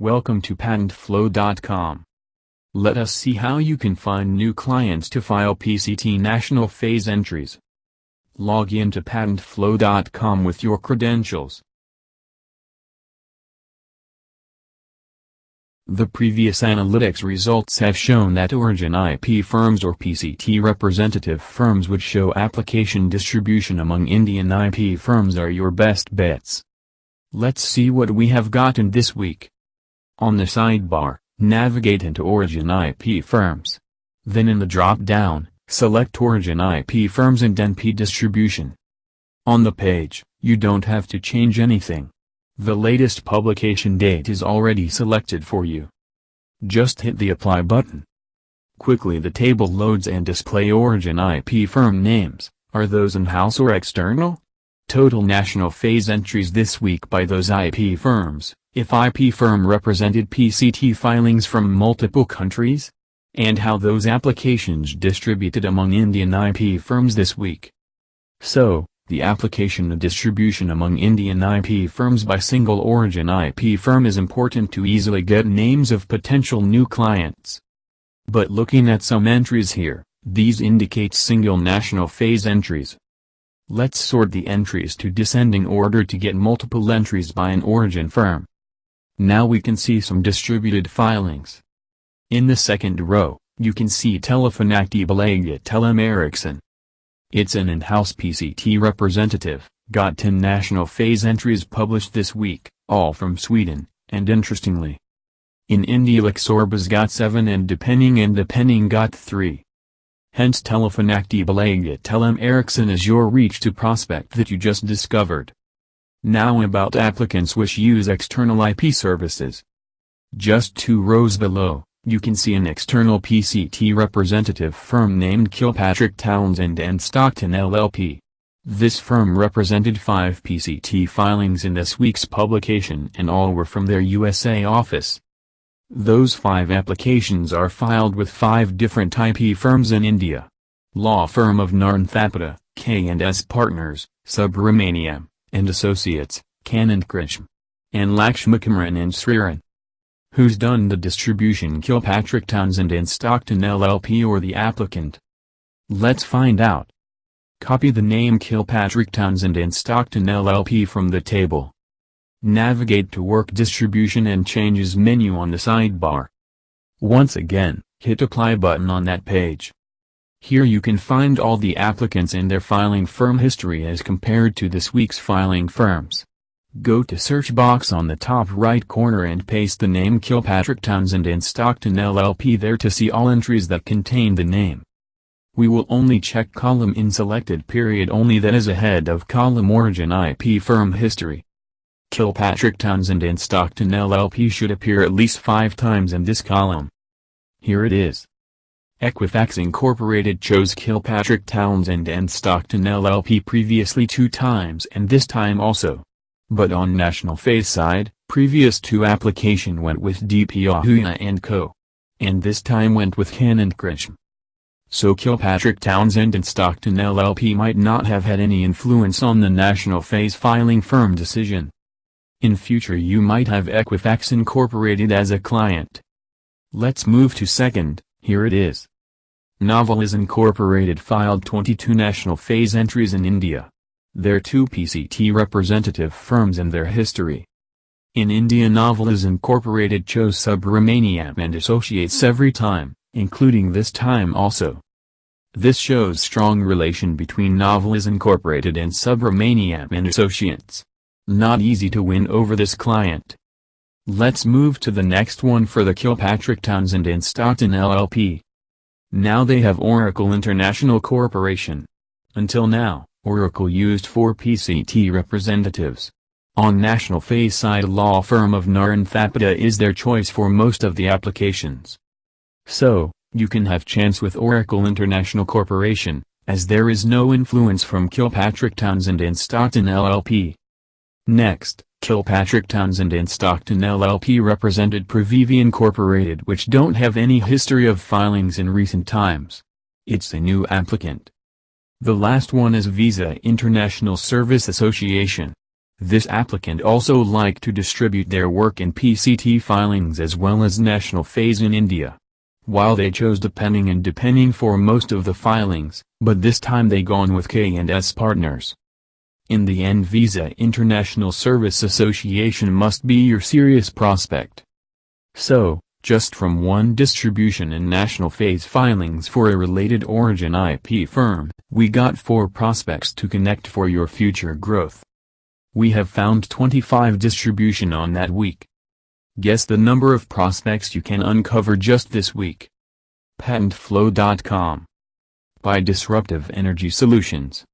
Welcome to patentflow.com. Let us see how you can find new clients to file PCT National Phase Entries. Log in to patentflow.com with your credentials. The previous analytics results have shown that origin IP firms or PCT representative firms which show application distribution among Indian IP firms are your best bets. Let's see what we have gotten this week. On the sidebar, navigate into Origin IP Firms. Then in the drop-down, select Origin IP Firms and NP Distribution. On the page, you don't have to change anything. The latest publication date is already selected for you. Just hit the Apply button. Quickly the table loads and display Origin IP firm names. Are those in-house or external? Total national phase entries this week by those IP firms, if IP firm represented PCT filings from multiple countries, and how those applications distributed among Indian IP firms this week. So, the application and distribution among Indian IP firms by single origin IP firm is important to easily get names of potential new clients. But looking at some entries here, these indicate single national phase entries. Let's sort the entries to descending order to get multiple entries by an origin firm. Now we can see some distributed filings. In the second row, you can see Telefonaktiebolaget Telem Ericsson. It's an in-house PCT representative, got 10 national phase entries published this week, all from Sweden, and interestingly. In India Lexorba's got 7 and depending got 3. Hence Telefonaktiebolaget Telem Ericsson is your reach to prospect that you just discovered. Now about applicants which use external IP services. Just 2 rows below, you can see an external PCT representative firm named Kilpatrick Townsend and Stockton LLP. This firm represented 5 PCT filings in this week's publication and all were from their USA office. Those 5 applications are filed with 5 different IP firms in India. Law firm of Narnthapada, K&S Partners, Subramaniam, and Associates, Kanankrishna, and Lakshmikumaran and Sriran. Who's done the distribution? Kilpatrick Townsend and Stockton LLP or the applicant? Let's find out. Copy the name Kilpatrick Townsend and Stockton LLP from the table. Navigate to Work Distribution and Changes menu on the sidebar. Once again, hit Apply button on that page. Here you can find all the applicants and their filing firm history as compared to this week's filing firms. Go to search box on the top right corner and paste the name Kilpatrick Townsend and Stockton LLP there to see all entries that contain the name. We will only check column in selected period only, that is ahead of column Origin IP firm history. Kilpatrick Townsend and Stockton LLP should appear at least 5 times in this column. Here it is. Equifax Incorporated chose Kilpatrick Townsend and Stockton LLP previously 2 times and this time also. But on national phase side, previous 2 application went with DP Ahuja & Co. And this time went with Kanankrishna. So Kilpatrick Townsend and Stockton LLP might not have had any influence on the national phase filing firm decision. In future you might have Equifax Incorporated as a client. Let's move to second, here it is. Novelis Incorporated filed 22 national phase entries in India. There are 2 PCT representative firms and their history. In India Novelis Incorporated chose Subramaniam and Associates every time, including this time also. This shows strong relation between Novelis Incorporated and Subramaniam and Associates. Not easy to win over this client. Let's move to the next one for the Kilpatrick Townsend and Stockton LLP. Now they have Oracle International Corporation. Until now, Oracle used 4 PCT representatives. On national phase side, law firm of Narnthapada is their choice for most of the applications. So, you can have chance with Oracle International Corporation, as there is no influence from Kilpatrick Townsend and Stockton LLP. Next, Kilpatrick Townsend and Stockton LLP represented Pravivi Incorporated, which don't have any history of filings in recent times. It's a new applicant. The last one is Visa International Service Association. This applicant also liked to distribute their work in PCT filings as well as national phase in India. While they chose depending for most of the filings, but this time they gone with K&S partners. In the end, Visa International Service Association must be your serious prospect. So, just from one distribution and national phase filings for a related origin IP firm, we got 4 prospects to connect for your future growth. We have found 25 distribution on that week. Guess the number of prospects you can uncover just this week. PatentFlow.com by Disruptive Energy Solutions.